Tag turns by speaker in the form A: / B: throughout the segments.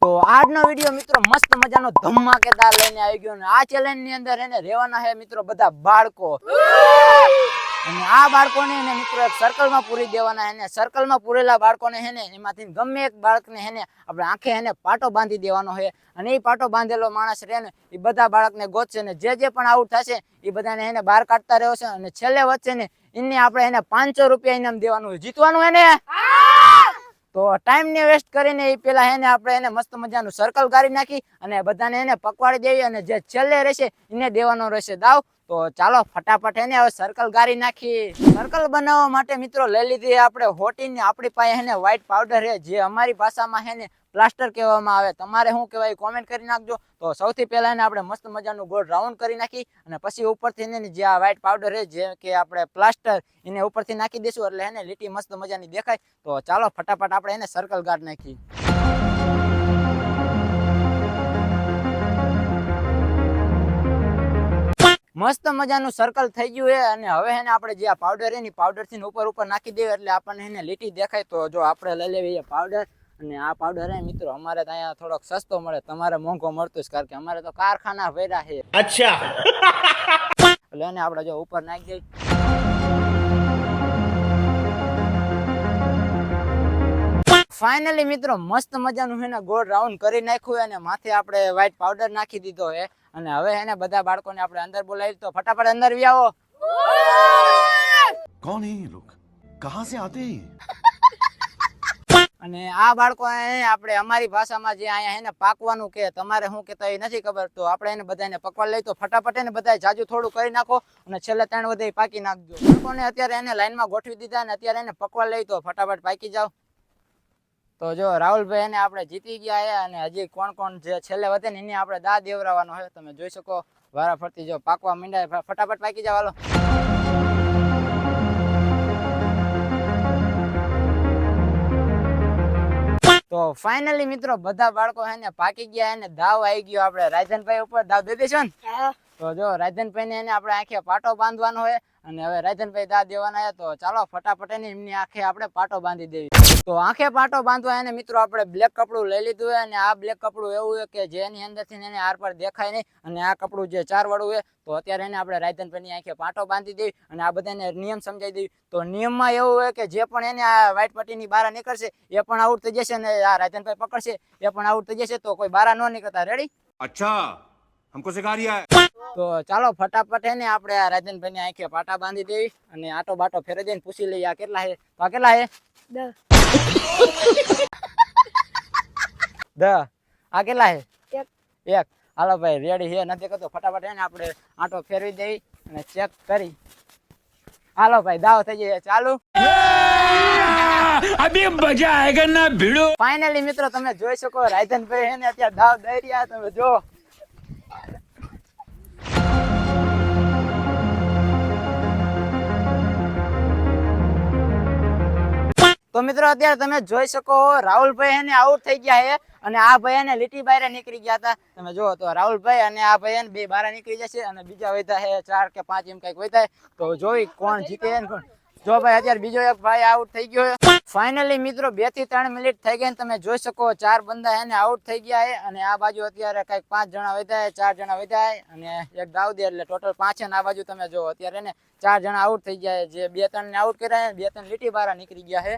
A: તો આજનો વિડિયો મિત્રો મસ્ત મજાનો ધમાકેદાર લઈને આવી ગયો અને આ ચેલેન્જ ની અંદર એને રહેવાના છે મિત્રો બધા બાળકો અને આ બાળકોને એને મિત્રો એક સર્કલમાં પૂરી દેવાના છે. સર્કલમાં પૂરેલા બાળકોને છે ને એમાંથી ગમે એક બાળકને છે ને આપણે આંખે એને પાટો બાંધી દેવાનો છે અને એ પાટો બાંધેલો માણસ રહે ને એ બધા બાળકને ગોતશે ને જે પણ આઉટ થશે એ બધાને એને બહાર કાઢતા રહ્યો છે અને છેલ્લે વચ્ચે ને એને આપણે એને 500 રૂપિયા ઇનામ દેવાનું, જીતવાનું એને. તો ટાઈમ ને વેસ્ટ કરીને એ પેલા એને આપણે એને મસ્ત મજાનું સર્કલ ગાળી નાખી અને બધાને એને પકવાડી દેવી અને જે છેલ્લે રહેશે એને દેવાનો રહેશે દાવ. તો ચાલો ફટાફટ એને હવે સર્કલ ગાળી નાખી. સર્કલ બનાવવા માટે મિત્રો લઈ લીધી આપણે હોટીને આપણી પાસે એને વ્હાઈટ પાવડર છે જે અમારી ભાષામાં છે ને પ્લાસ્ટર કહેવામાં આવે. તમારે શું કહેવાય કોમેન્ટ કરી નાખજો. તો સૌથી પહેલા એને આપણે મસ્ત મજાનું ગોળ રાઉન્ડ કરી નાખી અને પછી ઉપરથી એને જે આ વ્હાઈટ પાવડર છે જે કે આપણે પ્લાસ્ટર એને ઉપરથી નાખી દઈશું એટલે એને લીટી મસ્ત મજાની દેખાય. તો ચાલો ફટાફટ આપણે એને સર્કલ ગાળી નાખી. મસ્ત મજાનું સર્કલ થઈ ગયું છે અને હવે એને આપણે જે આ પાવડર એની પાવડર થી ઉપર નાખી દેવી એટલે આપણને એને લીટી દેખાય. તો જો આપણે લઈ લેવી પાવડર અને આ પાવડર હે મિત્રો અમારે ત્યાં થોડોક સસ્તો મળે, તમારે મોંઘો મળતું કારણ કે અમારે તો કારખાના ભર્યા છે. અચ્છા એટલે એને આપણે જો ઉપર નાખી દઈએ. ફાઇનલી મિત્રો મસ્ત મજાનું એને ગોળ રાઉન્ડ કરી નાખ્યું અને માથે આપણે વ્હાઈટ પાવડર નાખી દીધો છે અને હવે એને બધા બાળકોને આપણે અંદર બોલાવી. તો ફટાફટ અંદર વી આવો.
B: कौन है ये लोग, कहां से आते हैं?
A: અને આ બાળકો આપણે અમારી ભાષામાં જે અહીંયા એને પાકવાનું કે તમારે શું કહેતા એ નથી ખબર. તો આપણે એને બધાને પકવા લઈ. તો ફટાફટ એને બધા જાજુ થોડું કરી નાખો અને છેલ્લે 3 વધે પાકી નાખજો. બાળકોને અત્યારે એને લાઈનમાં ગોઠવી દીધા અને અત્યારે એને પકવા લઈ. તો ફટાફટ પાકી જાવ. તો જો રાહુલભાઈ એને આપણે જીતી ગયા છે અને હજી કોણ જે છેલ્લે વધે ને એને આપણે દા દેવરાવાનો છે. તમે જોઈ શકો વારા ફરતી જો પાકવા માંડ્યા. ફટાફટ પાકી જાવ હાલો. તો ફાઇનલી મિત્રો બધા બાળકો એને પાકી ગયા એને દાવ આવી ગયો આપણે રાયધનભાઈ ઉપર. દાવ દે દેશો ને? તો જો રાયધનભાઈ ને એને આપણે આંખે પાટો બાંધવાનો હોય અને હવે રાયધનભાઈ દા દેવાના છે. તો ચાલો ફટાફટ એમની આંખે આપણે પાટો બાંધી દેવી. તો આંખે પાટો બાંધવા એને મિત્રો આપણે બ્લેક કપડું લઈ લીધું હોય અને આ બ્લેક કપડું એવું છે કે જેની અંદરથી એને આર પર દેખાય નહીં અને આ કપડું જે 4 વાળું હોય. તો અત્યારે એને આપણે રાયધનભાઈની આંખે પાટો બાંધી દેવી અને આ બધાને નિયમ સમજાવી દેવી. તો નિયમમાં એવું હોય કે જે પણ એને આ વ્હાઈટ પટ્ટીની બહાર નીકળશે એ પણ આઉટ થઈ જશે અને આ રાયધનભાઈ પકડશે એ પણ આઉટ થઈ જશે. તો કોઈ બહાર ન નીકળતા. રેડી?
B: अच्छा हमको सिखा रिया है.
A: તો ચાલો ફટાફટ એને આપણે આ રાયધનભાઈની આંખે પાટા બાંધી દેવી અને આટો બાટો ફેરવી દઈને પૂછી લઈએ આ કેટલા છે. તો આ કેટલા છે? 10. આ કેટલા છે? 1. હાલો ભાઈ રેડી છે નથી કરતો. ફટાફટ એને આપણે આટો ફેરવી દેવી અને ચેક કરી. હાલો ભાઈ દાવ થઈ જાય ચાલુ.
C: અભી મજા આયેગા ના ભીડો.
A: ફાઇનલી મિત્રો તમે જોઈ શકો રાયધનભાઈ એને અત્યારે દાવ દઈ રહ્યા. તમે જો તો મિત્રો અત્યારે તમે જોઈ શકો રાહુલભાઈ એને આઉટ થઈ ગયા છે અને આ ભાઈ એને લીટી બહાર નીકળી ગયા હતા. તમે જો તો રાહુલભાઈ અને આ ભાઈ એને 2 બહાર નીકળી જશે અને બીજા વધ્યા છે 4 કે 5 એમ કઈક વધ્યા. તો જોઈ કોણ જીતે ને કોણ. જો ભાઈ અત્યારે બીજો એક ભાઈ આઉટ થઈ ગયો. ફાઇનલી મિત્રો 2 થી 3 મિનિટ થઈ ગઈ. તમે જોઈ શકો 4 બંદા એને આઉટ થઈ ગયા છે અને આ બાજુ અત્યારે કઈક 5 જણા વધ્યા, 4 જણા વધ્યા અને એક દાવ દે એટલે ટોટલ 5 છે. આ બાજુ તમે જો અત્યારે એને 4 જણા આઉટ થઈ ગયા. જે 2-3 ને આઉટ કર્યા 2-3 લીટી બહાર નીકળી ગયા છે.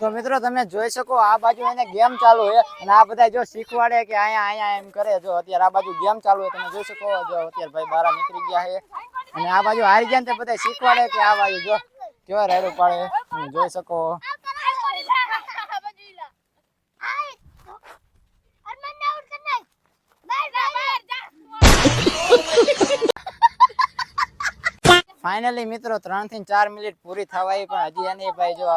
A: તો મિત્રો તમે જોઈ શકો આ બાજુ એને ગેમ ચાલુ છે અને આ બધા જો શીખવાડે કે અહીંયા એમ કરે. જો અત્યારે આ બાજુ ગેમ ચાલુ છે. તમે જોઈ શકો જો અત્યારે ભાઈ બહાર નીકળી ગયા છે અને આ બાજુ હારી ગયા તે બધા શીખવાડે કે આ બાજુ જો કેવા રાયડું પાડે. તમે જોઈ શકો. ફાઇનલી મિત્રો 3 થી 4 મિનિટ પૂરી થવા આવી પણ હજી એને ભાઈ જો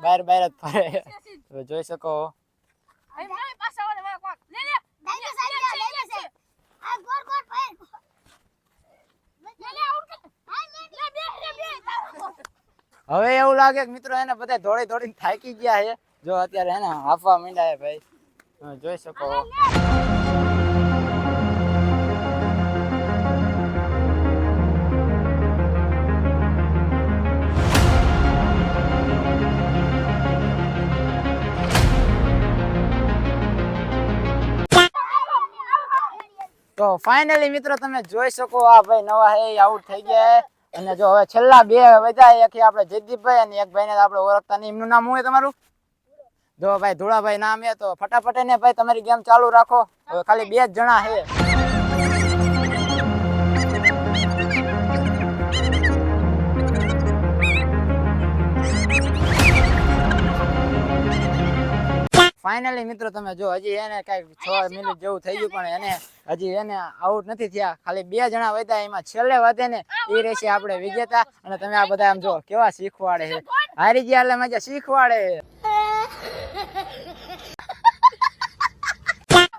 A: બહાર જ ફરે. તો જોઈ શકો હવે એવું લાગે કે મિત્રો એને બધા દોડી દોડીને થાકી ગયા છે જો અત્યારે હે ને હાફવા માંડ્યા ભાઈ, તમે જોઈ શકો. તો ફાઇનલી મિત્રો તમે જોઈ શકો આ ભાઈ નવા હે આઉટ થઈ ગયા હે. અને જો હવે છેલ્લા બે વધ્યા, એક આપણે જયદીપભાઈ અને એક ભાઈને આપણે ઓળખતા નહીં. એમનું નામ શું છે તમારું? જો ભાઈ ધોળાભાઈ નામ હે. તો ફટાફટ એને ભાઈ તમારી ગેમ ચાલુ રાખો. હવે ખાલી 2 જ જણા હે. ફાઇનલી મિત્રો તમે જો હજી એને કઈક 6 મિનિટ જેવું થઈ ગયું, પણ એને હજી એને આઉટ નથી થયા. ખાલી 2 જણા વધ્યા, એમાં છેલ્લે વધે ને એ રહેશે આપણે વિજેતા. અને તમે આ બધા આમ જો કેવા શીખવાડે છે, હારી ગયા એટલે મજા શીખવાડે.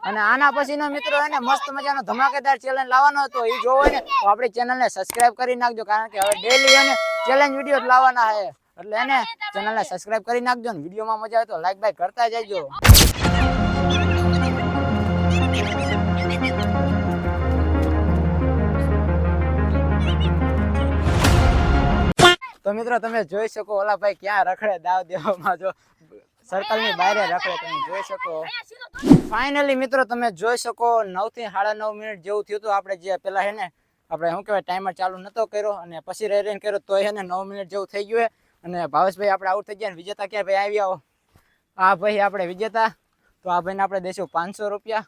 A: અને આના પછીનો મિત્રો એને મસ્ત મજાનો ધમાકેદાર ચેલેન્જ લાવવાનો હતો. એ જોવો ને તો આપણી ચેનલને સબસ્ક્રાઇબ કરી નાખજો, કારણ કે હવે ડેલી એને ચેલેન્જ વિડીયો લાવવાના છે. એટલે એને ચેનલને સબસ્ક્રાઇબ કરી નાખજો ને વિડીયોમાં મજા આવે તો લાઈક બાઈક કરતા જજો. તો મિત્રો તમે જોઈ શકો ઓલા ભાઈ ક્યાં રખડે દાવ દેવામાં, જો સર્કલ ની બહાર રખડે, તમે જોઈ શકો. ફાઇનલી મિત્રો તમે જોઈ શકો 9 થી 9.5 મિનિટ જેવું થયું હતું. આપણે જે પેલા હે ને આપણે શું કહેવાય ટાઈમર ચાલુ નતો કર્યો અને પછી રહીને કર્યો તો એને 9 મિનિટ જેવું થઈ ગયું. અને ભાવેશભાઈ આપણે આઉટ થઈ ગયા ને વિજેતા ક્યાં ભાઈ આવી આવો. આ ભાઈ આપણે વિજેતા. તો આ ભાઈને આપણે દઈશું 500 રૂપિયા.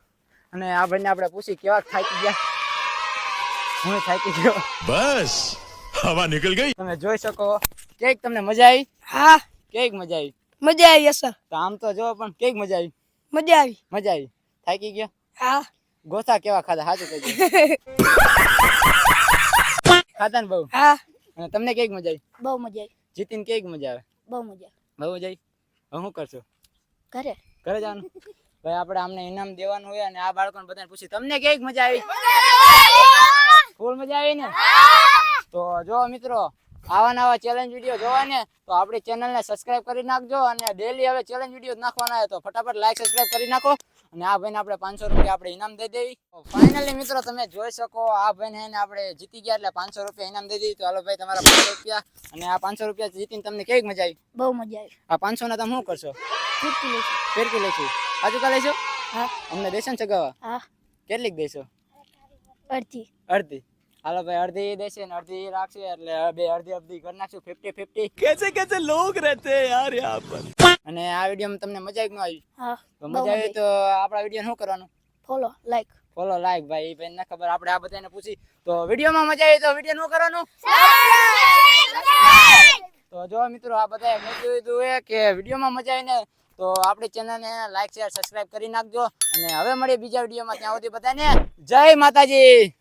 A: અને આ ભાઈને આપણે પૂછી કેવા થાકી ગયા. હું થાકી ગયો.
B: बस हवा निकल गई.
A: તમે જોઈ શકો. કેક તમને મજા આવી?
D: હા
A: કેક મજા આવી?
D: મજા આવી સર.
A: તો આમ તો જો પણ કેક મજા આવી?
D: મજા આવી.
A: મજા આવી. થાકી ગયા?
D: હા.
A: ગોથા કેવા ખાધા સાચું કહેજો. ખાધા ને બહુ?
D: હા
A: અને તમને કેક મજા આવી?
D: બહુ મજા આવી.
A: જીતીને કેક મજા આવે?
D: બહુ મજા
A: બહુ મજા આવી. હવે શું કરશો?
D: ઘરે
A: ઘરે જવાનું? ભાઈ આપણે આમને ઇનામ દેવાનું હોય. અને આ બાળકોને બધાને પૂછી તમને કેક મજા આવી? ફૂલ મજા આવી ને? તો જો મિત્રો આવા નવા ચેલેન્જ વિડીયો જોવા ને તો આપણી ચેનલને સબસ્ક્રાઇબ કરી નાખજો. અને ડેલી હવે ચેલેન્જ વિડીયો નાખવાના હોય તો ફટાફટ લાઈક સબસ્ક્રાઇબ કરી નાખો. અને આ ભાઈને આપણે 500 રૂપિયા આપણે ઇનામ દઈ દેવી. ફાઇનલી મિત્રો તમે જોઈ શકો આ ભાઈને આપણે જીતી ગયા એટલે 500 રૂપિયા ઇનામ દઈ દીધી. તો હાલો ભાઈ તમારા 500 રૂપિયા. અને આ 500 રૂપિયા જીતીને તમને કેવી મજા આવી?
D: બહુ મજા આવી.
A: આ 500 ના તમે શું કરશો?
D: ફિરકી લઈશું.
A: ફેરકી લઈશું. આજુ કા લઈશું?
D: હા
A: અમને દેશો ને ચગાવવા?
D: હા
A: કેટલીક દેશો?
D: અડધી.
A: અડધી. હાલો ભાઈ અડધી દેશે ને અડધી રાખશે એટલે બે અડધી કરી નાખશું 50-50.
C: कैसे कैसे लोग रहते हैं यार यहाँ पर.
A: અને આ વિડીયોમાં તમને મજા આવી ન આવી?
D: હા
A: તો
D: બહુ
A: મજા આવી તો આપણા વિડીયો શું કરવાનું?
D: Follow like.
A: Follow like. ભાઈ એ ભાઈને ખબર, આપણે આ બધાને પૂછી. તો વિડીયોમાં મજા આવી તો વિડીયો શું કરવાનું? તો જો મિત્રો આ બધાએ કીધું કે વિડીયોમાં મજા આવી ને તો આપણી ચેનલને લાઈક શેર સબસ્ક્રાઇબ કરી નાખજો. અને હવે મળીએ બીજા વિડીયોમાં. ત્યાં સુધી બધાને જય માતાજી.